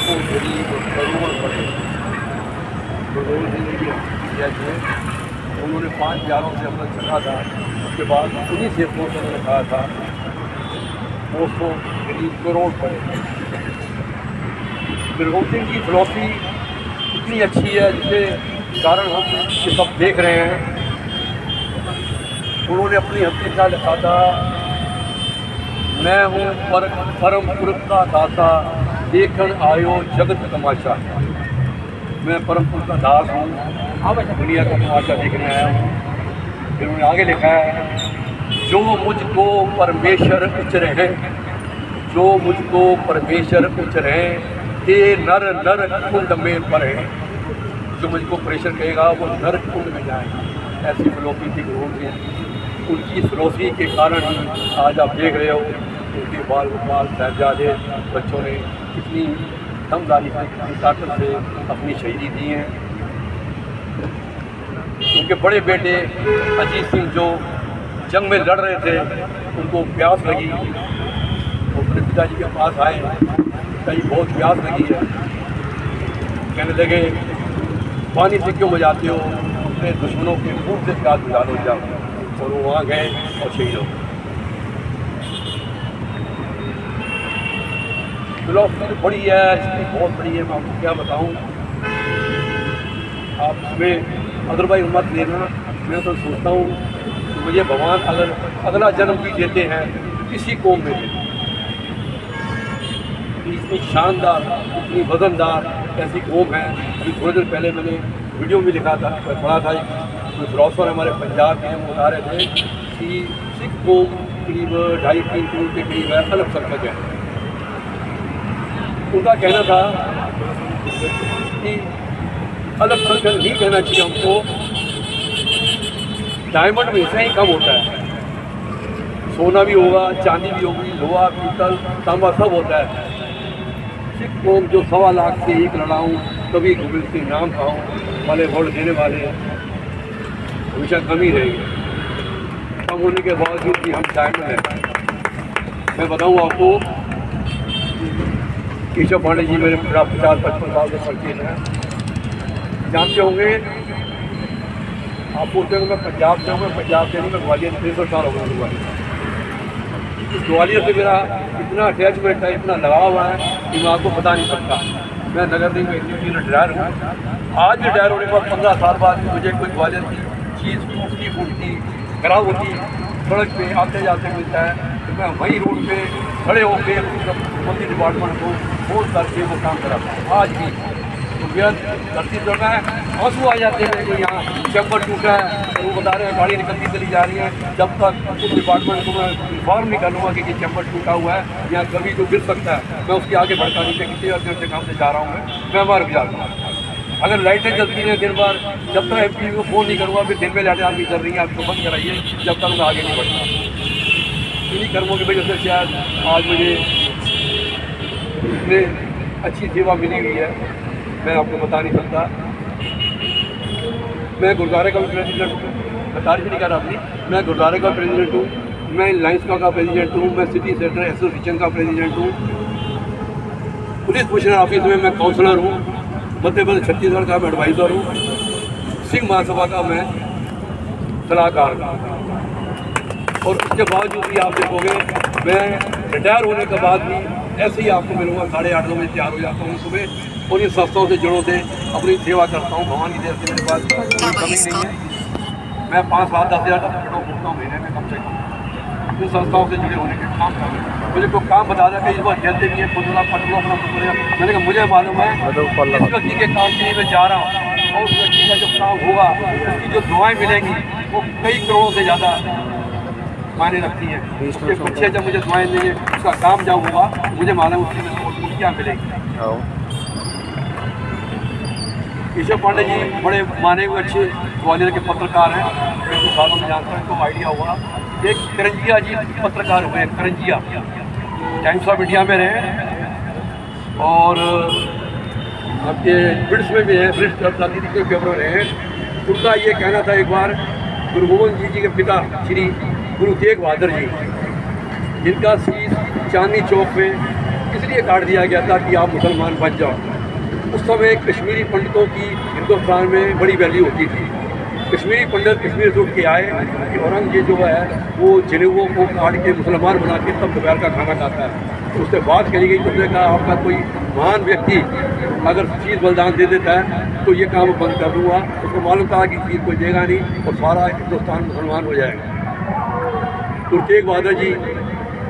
लाखों गरीब करोड़ पड़े गुरु गोविंद सिंह जी की जैसे उन्होंने 5 प्यारों से अमृत चखा था। उसके बाद उन्हीं से उन्होंने कहा था 200 गरीब करोड़ पड़े। गुरु गोविंद सिंह की फिलॉसफी इतनी अच्छी है जिसके कारण हम ये सब देख रहे हैं। उन्होंने अपनी हस्ती का लिखा था, मैं हूँ परम पुरुष का दाता, देखन आयो जगत तमाशा। मैं परम पुरुष का दास हूँ, दुनिया का तमाशा देखने आया हूँ। फिर उन्होंने आगे लिखा है, जो मुझको परमेश्वर उचरे हैं, जो मुझको परमेश्वर उचरे हे नर नर कुंड में पड़े। जो मुझको प्रेशर कहेगा वो नर कुंड में जाए। ऐसी फिलॉसफी थी गुरु गोविंद सिंह। उनकी फिलॉसफी के कारण ही आज आप देख रहे हो उनके बाल गोपाल साहबजादे बच्चों ने कितनी दमदारी से, कितनी ताकत से अपनी शहीदी दी है। उनके बड़े बेटे अजीत सिंह जो जंग में लड़ रहे थे, उनको प्यास लगी, वो अपने पिताजी के पास आए, पिताजी बहुत प्यास लगी है। कहने लगे, पानी से क्यों बुझाते हो, अपने दुश्मनों के खून से प्यास बुझा लो जाओ। और वो वहाँ गए और शहीद हो गए। फिलॉसफी बड़ी है, इसकी बहुत बड़ी है, मैं आपको क्या बताऊँ। आप इसमें अदरवाइज मत लेना। मैं तो सोचता हूँ कि मुझे भगवान अगर अगला जन्म भी देते हैं तो किसी कौम में देते हैं। इतनी शानदार, इतनी वजनदार ऐसी कौम है। अभी थोड़ी देर पहले मैंने वीडियो में लिखा था, पढ़ा था, कोई फिलोसफर हमारे पंजाब के वो बता रहे थे कि सिख कौम करीब 2.5-3 करोड़ के करीब है, अलग संख्यक है। उनका कहना था कि अलग संख्यक नहीं कहना चाहिए हमको, डायमंड में से ही कम होता है। सोना भी होगा, चांदी भी होगी, लोहा पीतल तांबा सब होता है। सिख कौम जो 1.25 लाख से 1 लड़ाऊँ, कभी गोविंद सिंह नाम खाऊँ वाले वोट देने वाले हमेशा कम ही रहेंगे। कम होने के बावजूद भी हम डायमंड हैं। मैं बताऊँ आपको, केशव पांडे जी मेरे 50-55 साल से परिचित हैं, जानते होंगे। आप बोलते होंगे मैं पंजाब से हूँ, मैं पंजाब से नहीं, मैं ग्वालियर से 63 साल हो गया ग्वालियर। ग्वालियर से मेरा इतना अटैचमेंट है, इतना लगाव है कि मैं आपको बता नहीं सकता। मैं नगर निगम में रिटायर हूँ। आज रिटायर होने के बाद 15 साल बाद मुझे कोई ग्वालियर की चीज़ टूटती फूटती खराब होती सड़क पे आते जाते मिलता है, तो मैं वहीं रोड पे खड़े होकर संबंधित डिपार्टमेंट को फोन करके वो काम कराता हूँ। आज भी तो मेरा धरती पर में आंसू आ जाते हैं कि यहाँ चैम्बर टूटा है, वो बता रहे हैं गाड़ी निकलती चली जा रही है। जब तक उस डिपार्टमेंट को मैं इन्फॉर्म नहीं कर लूँगा कि चैम्बर टूटा हुआ है, यहाँ कभी तो गिर सकता है, मैं उसके आगे भड़का नहीं चाहिए। किसी अर्जेंट से काम से जा रहा हूँ मैं मर जाता हूँ। अगर लाइटें जलती हैं दिन भर, जब तक MP को फ़ोन नहीं करूँगा, फिर दिन में लाइटें आगे चल रही हैं, आपको बंद कराइए, जब तक मैं आगे नहीं बढ़ता। इन्हीं कर्मों की वजह से शायद आज मुझे इतनी अच्छी सेवा मिली हुई है, मैं आपको बता नहीं सकता। मैं गुरुद्वारे का भी प्रेसिडेंट हूँ, मैं तारीफ नहीं कर रहा अपनी, मैं गुरुद्वारे का प्रेसिडेंट हूँ, मैं लाइन्स का प्रेसिडेंट हूँ, मैं सिटी सेंटर एसोसिएशन का प्रेसिडेंट हूँ, पुलिस कमिश्नर ऑफिस में मैं काउंसलर हूँ, मध्य प्रदेश छत्तीसगढ़ का मैं एडवाइज़र हूँ, सिंह महासभा का मैं सलाहकार हूँ। और उसके बावजूद भी आप देखोगे मैं रिटायर होने के बाद भी ऐसे ही आपको मिलूँगा। 8:30 बजे तैयार हो जाता हूँ सुबह और इन संस्थाओं से जुड़ों से अपनी सेवा करता हूँ। भगवान की देर से मेरे पास कोई कमी नहीं है। मैं 5-7-10 हज़ार टिकटों घूमता हूँ महीने में कम से कम। इन संस्थाओं से जुड़े होने के काम कर रहे हैं। मुझे कोई काम बता रहा है कि इस बार जलते भी है, खुदला पटलो अपना खुदला। मैंने कहा मुझे मालूम है इस व्यक्ति के काम के लिए मैं जा रहा हूँ और उस व्यक्ति का जो काम होगा उसकी जो दुआएँ मिलेंगी वो कई करोड़ों से ज़्यादा मायने रखती हैं। उसके पीछे जब मुझे दुआएं देंगे, उसका काम जब होगा मुझे मालूम उसकी क्या मिलेगी। केशव पांडे जी बड़े माने हुए अच्छे ग्वालियर के पत्रकार हैं, मैं कुछ सालों में जानता हूँ, तो आइडिया हुआ। एक करंजिया जी पत्रकार हुए, करंजिया टाइम्स ऑफ इंडिया में रहे और आपके ब्रिट्स में भी है, ब्रिट्स प्रातिनिधिक के पेपर में रहे। उनका ये कहना था एक बार गुरु गोविंद जी के पिता श्री गुरु तेग बहादुर जी, जिनका शीश चांदनी चौक पे इसलिए काट दिया गया था कि आप मुसलमान बन जाओ। उस समय कश्मीरी पंडितों की हिंदुस्तान में बड़ी वैल्यू होती थी। कश्मीरी पंडित कश्मीर से उठ के आए कि औरंगजेब जो है वो जनेऊओं को काट के मुसलमान बना के तब दोपहर का खाना खाता है। तो उससे बात करी गई तो उसने कहा आपका कोई महान व्यक्ति अगर चीज़ बलिदान दे देता है तो ये काम बंद कर दूँगा। उसको मालूम था कि चीज़ कोई देगा नहीं और सारा हिंदुस्तान मुसलमान हो जाएगा। गुरु तेग बहादुर जी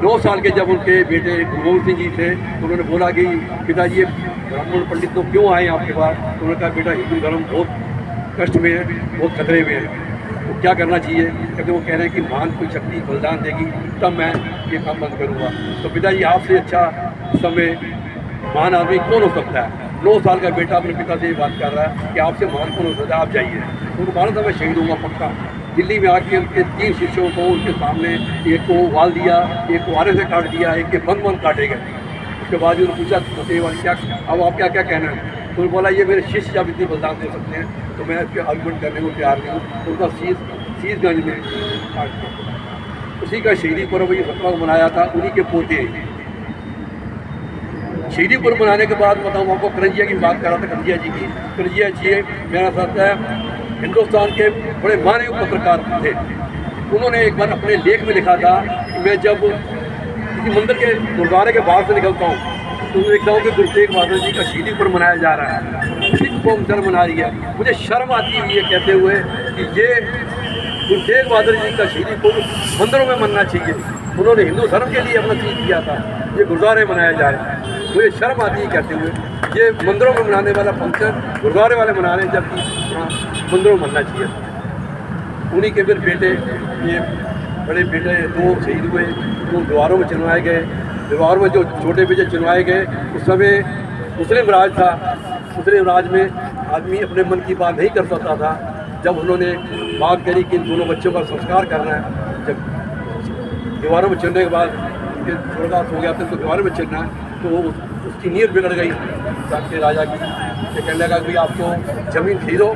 9 साल के जब उनके बेटे गुरु गोविंद सिंह जी थे तो उन्होंने बोला कि पिताजी ब्राह्मण पंडित तो क्यों आए आपके पास? तो उन्होंने कहा बेटा हिंदू धर्म बहुत कष्ट में है, बहुत खतरे में है, तो क्या करना चाहिए? क्योंकि वो कह रहे हैं कि महान कोई शक्ति बलिदान देगी तब मैं ये काम बंद करूँगा। तो पिताजी आपसे अच्छा समय महान आदमी कौन हो सकता है? 9 साल का बेटा अपने पिता से ये बात कर रहा है कि आपसे महान कौन हो सकता है, आप जाइए। उनको मालूम था मैं शहीद हूँगा पक्का। दिल्ली में आके उनके 3 शिष्यों को उनके सामने एक को उबाल दिया, एक को आरे से काट दिया, एक के बंद काटे गए। उसके बाद उन्होंने पूछा क्या अब आप क्या क्या कहना है? तो उन्होंने बोला ये मेरे शिष्य जब इतनी बलिदान दे सकते हैं तो मैं इसके आर्गूमेंट करने को तैयार नहीं हूँ। तो उनका शीशगंज में काट दिया। उसी का शहीदी पर्व ये 17 को मनाया था, उन्हीं के पोते। शहीदी पर्व मनाने के बाद बताऊँ आपको करंजिया की बात कर रहा था, करंजिया जी की। करंजिया जी मेरा साथ है हिंदुस्तान के बड़े माने पत्रकार थे। उन्होंने एक बार अपने लेख में लिखा था कि मैं जब किसी मंदिर के गुरुद्वारे के बाहर से निकलता हूँ तो देखता हूँ कि गुरु तेग बहादुर जी का शहीदी पर्व मनाया जा रहा है, सिख कौम धर्म मना रही है। मुझे शर्म आती है ये कहते हुए कि ये गुरु तेग बहादुर जी का शहीदी पर्व मंदिरों में मनना चाहिए। उन्होंने हिंदू धर्म के लिए अपना चीज़ किया था, ये गुरुद्वारे मनाया जा रहा है। मुझे शर्म आती है कहते हुए ये मंदिरों में मनाने वाला फंक्शन गुरुद्वारे वाले मना रहे हैं, जबकि मंदिरों में मनना चाहिए। उन्हीं के फिर बेटे, ये बड़े बेटे 2 शहीद हुए, वो द्वारों में चुनवाए गए। द्वारों में जो छोटे बेटे चुनवाए गए उस समय मुस्लिम राज था। मुस्लिम राज में आदमी अपने मन की बात नहीं कर सकता था। जब उन्होंने बात करी कि इन दोनों बच्चों का संस्कार करना है, जब दीवारों में चुनने के बाद स्वर्गवास हो गया तो दीवारों में चुनना है, तो उसकी नीयत बिगड़ गई के राजा की। ये कहने लगा कि आपको ज़मीन खरीदो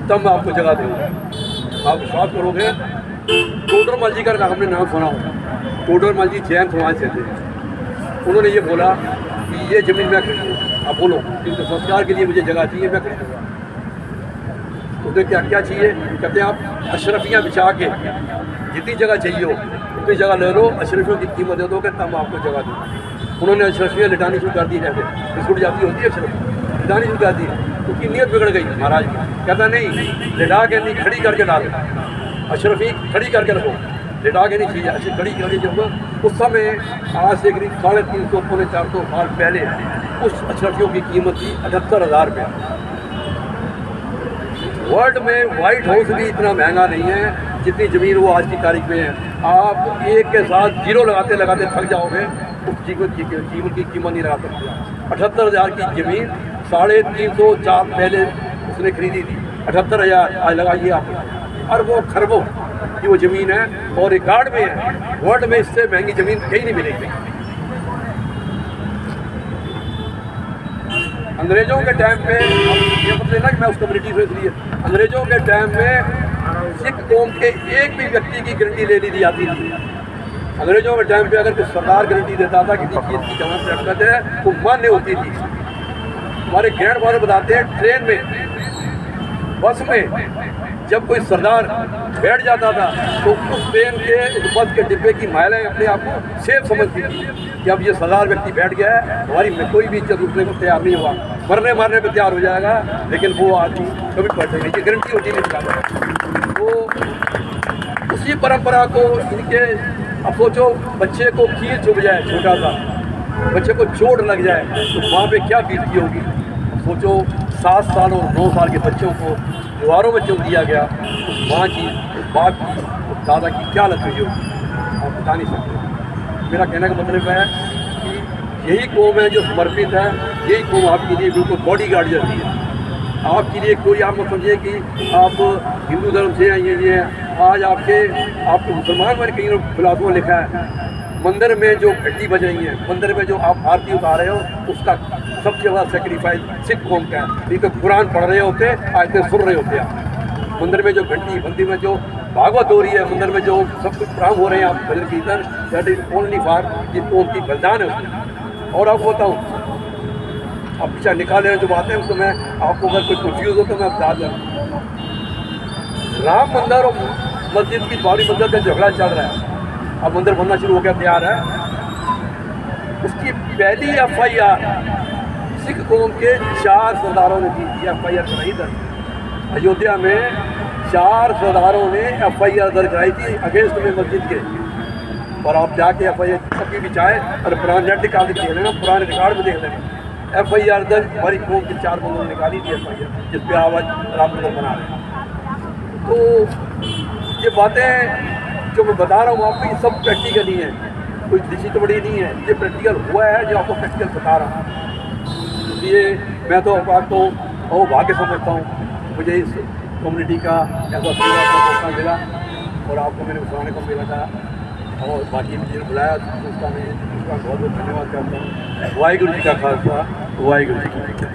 तब मैं आपको जगह दूँगा। आप विश्वास करोगे टोडरमल जी का हमने नाम सुना होगा। टोडरमल जी जैन समाज से थे। उन्होंने ये बोला कि ये ज़मीन मैं खरीदूँगा। आप बोलो क्योंकि संस्कार के लिए मुझे जगह चाहिए, मैं खरीदूँगा। उन्हें क्या क्या चाहिए? कहते हैं आप अशरफियाँ बिछा के जितनी जगह चाहिए हो उतनी जगह ले लो, अशरफियों की कीमत दे दोगे तब आपको जगह दूँगा। उन्होंने अशरफियाँ लिटानी शुरू कर दी, जैसे बिस्कुट जाती होती है अशरफियाँ लिटानी शुरू कर दी। उसकी नीयत बिगड़ गई महाराज की। कहता नहीं, लिटा के नहीं, खड़ी करके डाल, अशरफी खड़ी करके रखो, लिटा के नहीं चाहिए, अच्छी खड़ी करके जब उस समय आज से करीब 350 पौने 400 साल पहले उस अशरफियों की कीमत थी 78,000 रुपये। वर्ल्ड में वाइट हाउस भी इतना महंगा नहीं है जितनी ज़मीन वो आज की तारीख में है। आप एक के साथ जीरो लगाते लगाते थक जाओगे, उस जीवन की कीमत नहीं लगा सकते। 78,000 की ज़मीन 350 साल पहले उसने खरीदी थी। 78,000 आज लगाइए आप, अरबों खरबों की वो ज़मीन है और रिकॉर्ड में है। वर्ल्ड में इससे महंगी ज़मीन कहीं नहीं मिलेगी। अंग्रेज़ों के टाइम पे ये मतलब ना कि मैं उस कम्युनिटी से, इसलिए अंग्रेज़ों के टाइम में सिख कौम के एक भी व्यक्ति की गारंटी ले ली जाती थी। अंग्रेज़ों के टाइम पे अगर कोई सरदार गारंटी देता था किसी चीज़ की जहाँ से हरकत है वो मान्य होती थी। हमारे ग्रैंड फादर बताते हैं ट्रेन में, बस में जब कोई सरदार बैठ जाता था तो उस ट्रेन के उस बस के डिब्बे की महिलाएं अपने आप को सेफ समझती थी कि अब ये सरदार व्यक्ति बैठ गया है, हमारी में कोई भी इज्जत दूसरे को तैयार नहीं हुआ, मरने मारने पर तैयार हो जाएगा लेकिन वो आदमी कभी पढ़ नहीं, ये गारंटी होती नहीं। वो उसी परंपरा को इनके, अब सोचो बच्चे को कील चुभ जाए, छोटा सा बच्चे को चोट लग जाए तो वहाँ पे क्या बीतती होगी। सोचो 7 साल और 9 साल के बच्चों को दीवारों में चुन दिया गया, उस माँ की, उस बाप की, उस दादा की क्या लग रही होगी आप बता नहीं सकते। मेरा कहने का मतलब है कि यही कौम है जो समर्पित है, यही कौम आपके लिए बिल्कुल बॉडी गार्ड जैसी है। आपके लिए कोई आप मत समझिए कि आप हिंदू धर्म से हैं, ये आज आपको मुसलमान मैंने कहीं फिलासफों में लिखा है, मंदिर में जो घंटी बज रही है, मंदिर में जो आप आरती उतार रहे हो उसका सबसे बड़ा सेक्रीफाइस सिख कौम का है। नहीं तो कुरान पढ़ रहे होते, आयतें सुन रहे होते आप। मंदिर में जो घंटी बंदी में जो भागवत हो रही है, मंदिर में जो सब कुछ प्रारंभ हो रहे हैं, आप भजन कीर्तन, दैट इज ओनली फॉर जिनको उनकी बलिदान है उसमें। और आपको बताऊँ, आप पीछा निकाल रहे हैं जो बातें हैं, उसको मैं आपको अगर कोई कंफ्यूज हो तो मैं बता दूँ। राम मंदिर और मस्जिद की बाबरी मस्जिद का झगड़ा चल रहा है, अब मंदिर बनना शुरू हो गया, तैयार है। उसकी पहली FIR सिख कौम के 4 सरदारों ने दी थी। FIR कराई दर्ज अयोध्या में, 4 सरदारों ने FIR दर्ज कराई थी अगेंस्ट में मस्जिद के। और आप जाके FIR कभी भी चाहे और पुराने नेट निकाल के देख लेना, पुराने रिकॉर्ड में देख लेना, FIR दर्ज हमारी कौम के 4 बंदों ने निकाली थी FIR, जिस पर आवाज़ राम मंदिर बना रहे हैं। तो ये बातें जो मैं बता रहा हूँ आपको, ये सब प्रैक्टिकली हैं, कोई लिखी तो बड़ी नहीं है, ये प्रैक्टिकल हुआ है जो आपको प्रैक्टिकल बता रहा हूँ। इसलिए मैं तो आपको बहुत भाग्य समझता हूँ, मुझे इस कम्युनिटी का ऐसा सेवा का मौका मिला और आपको मैंने बताने को मिला था, और बाकी मुझे बुलाया संस्था ने, उसका बहुत बहुत धन्यवाद करता हूँ। वाहिगुरु जी का खालसा, वाहिगुरु जी की फतेह।